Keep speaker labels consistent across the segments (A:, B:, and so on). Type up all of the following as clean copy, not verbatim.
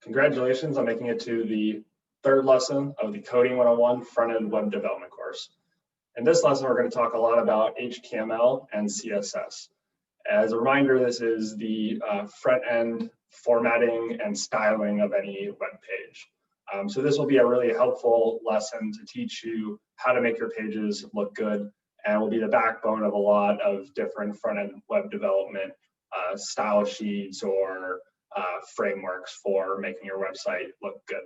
A: Congratulations on making it to the third lesson of the Coding 101 Front-End Web Development course. In this lesson, we're going to talk a lot about HTML and CSS. As a reminder, this is the front-end formatting and styling of any web page. So this will be a really helpful lesson to teach you how to make your pages look good, and will be the backbone of a lot of different front-end web development style sheets or frameworks for making your website look good.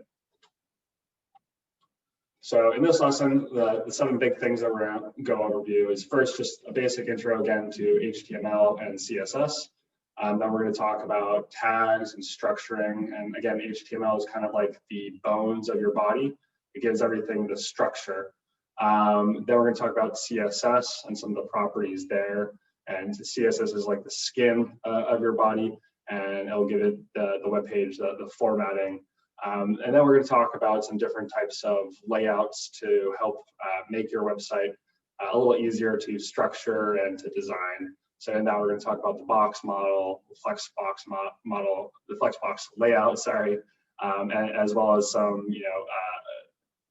A: So in this lesson, the 7 big things that we're going to go overview is first just a basic intro again to HTML and CSS. Then we're going to talk about tags and structuring. And again, HTML is kind of like the bones of your body. It gives everything the structure. Then we're going to talk about CSS and some of the properties there. And CSS is like the skin of your body, and it'll give it the web page, the formatting. And then we're going to talk about some different types of layouts to help make your website a little easier to structure and to design. So now we're going to talk about the box model, the flexbox model, the flexbox layout, sorry, and as well as some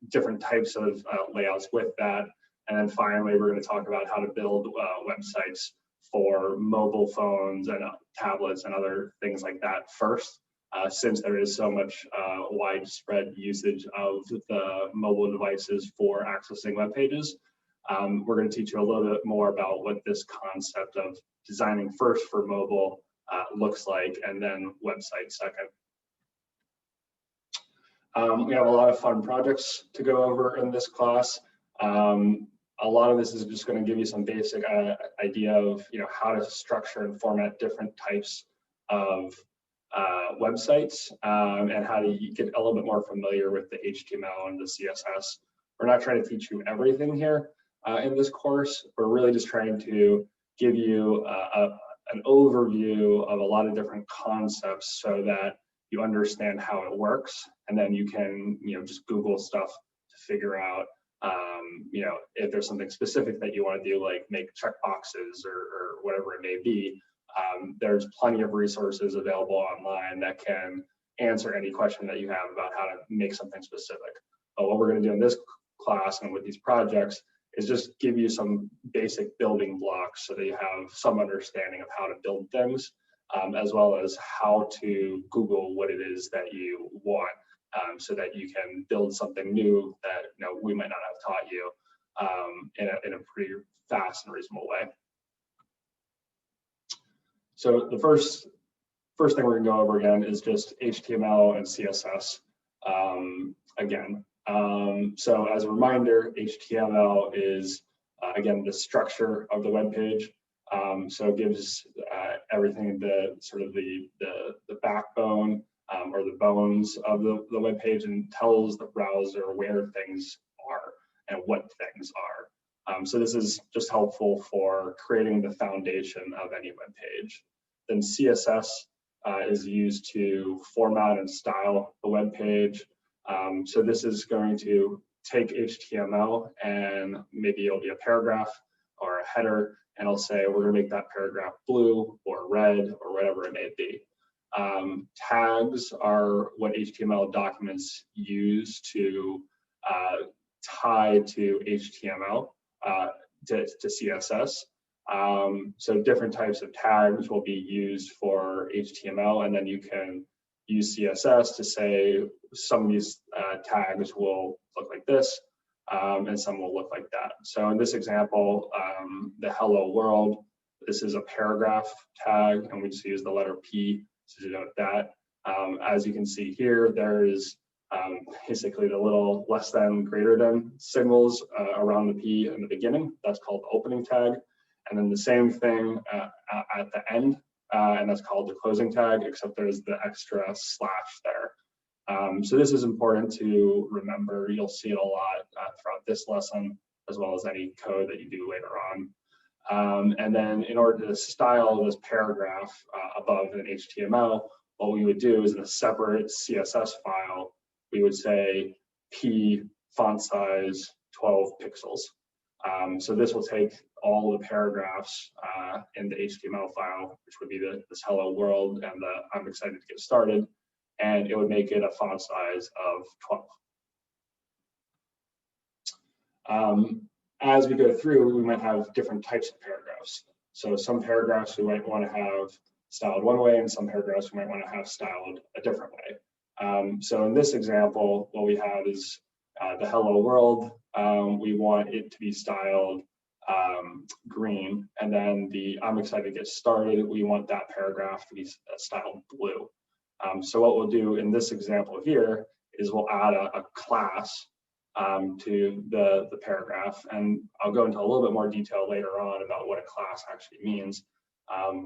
A: different types of layouts with that. And then finally, we're going to talk about how to build websites for mobile phones and tablets and other things like that first. Since there is so much widespread usage of the mobile devices for accessing web pages, we're going to teach you a little bit more about what this concept of designing first for mobile looks like, and then website second. We have a lot of fun projects to go over in this class. A lot of this is just going to give you some basic idea of how to structure and format different types of websites, and how to get a little bit more familiar with the HTML and the CSS. We're not trying to teach you everything here in this course. We're really just trying to give you an overview of a lot of different concepts so that you understand how it works, and then you can just Google stuff to figure out if there's something specific that you want to do, like make checkboxes or whatever it may be. There's plenty of resources available online that can answer any question that you have about how to make something specific. But what we're going to do in this class and with these projects is just give you some basic building blocks so that you have some understanding of how to build things, as well as how to Google what it is that you want, so that you can build something new that we might not have taught you in a pretty fast and reasonable way. So the first thing we're going to go over again is just HTML and CSS again. So as a reminder, HTML is again the structure of the web page. So it gives everything the sort of the backbone or the bones of the web page, and tells the browser where things are and what things are. So this is just helpful for creating the foundation of any web page. Then CSS is used to format and style the web page. So this is going to take HTML, and maybe it'll be a paragraph or a header, and it'll say we're going to make that paragraph blue or red or whatever it may be. Tags are what HTML documents use to tie to HTML, to CSS. So different types of tags will be used for HTML, and then you can use CSS to say some of these tags will look like this, and some will look like that. So in this example, the hello world, this is a paragraph tag, and we just use the letter P to denote that. As you can see here, there is basically the little less than, greater than signals around the P in the beginning. That's called the opening tag. And then the same thing at the end, and that's called the closing tag, except there's the extra slash there. So this is important to remember. You'll see it a lot throughout this lesson, as well as any code that you do later on. And then in order to style this paragraph above in HTML, what we would do is in a separate CSS file, we would say P font size 12 pixels. So this will take all the paragraphs in the HTML file, which would be this hello world and the I'm excited to get started, and it would make it a font size of 12. As we go through, we might have different types of paragraphs. So some paragraphs we might want to have styled one way, and some paragraphs we might want to have styled a different way. So in this example, what we have is the hello world. We want it to be styled green, and then the I'm excited to get started, we want that paragraph to be styled blue. So what we'll do in this example here is we'll add a class to the paragraph, and I'll go into a little bit more detail later on about what a class actually means.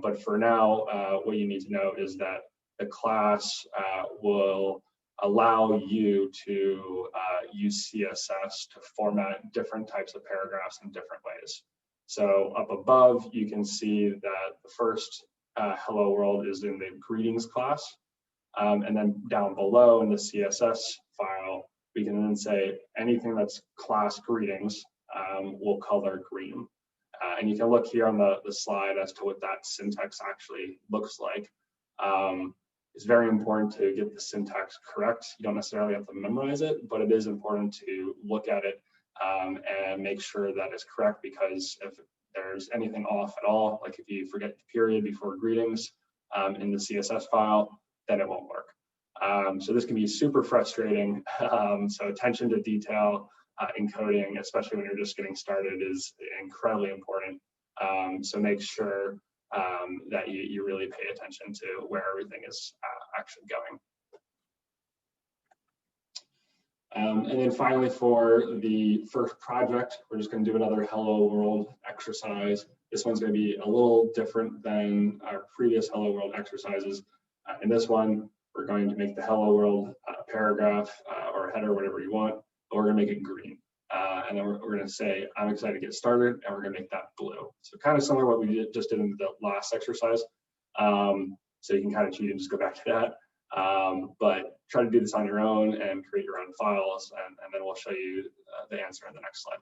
A: But for now, what you need to know is that the class will allow you to use CSS to format different types of paragraphs in different ways. So up above, you can see that the first hello world is in the greetings class. And then down below in the CSS file, we can then say anything that's class greetings will color green. And you can look here on the slide as to what that syntax actually looks like. It's very important to get the syntax correct. You don't necessarily have to memorize it, but it is important to look at it and make sure that it's correct, because if there's anything off at all, like if you forget the period before greetings in the CSS file, then it won't work. So this can be super frustrating. So attention to detail in coding, especially when you're just getting started, is incredibly important. So make sure that you really pay attention to where everything is actually going. And then finally, for the first project, we're just going to do another hello world exercise. This one's going to be a little different than our previous hello world exercises. In this one, we're going to make the hello world paragraph or a header, whatever you want, but we're going to make it green. And then we're going to say, I'm excited to get started, and we're going to make that blue. So kind of similar to what we just did in the last exercise. So you can kind of cheat and just go back to that. But try to do this on your own and create your own files, and then we'll show you the answer in the next slide.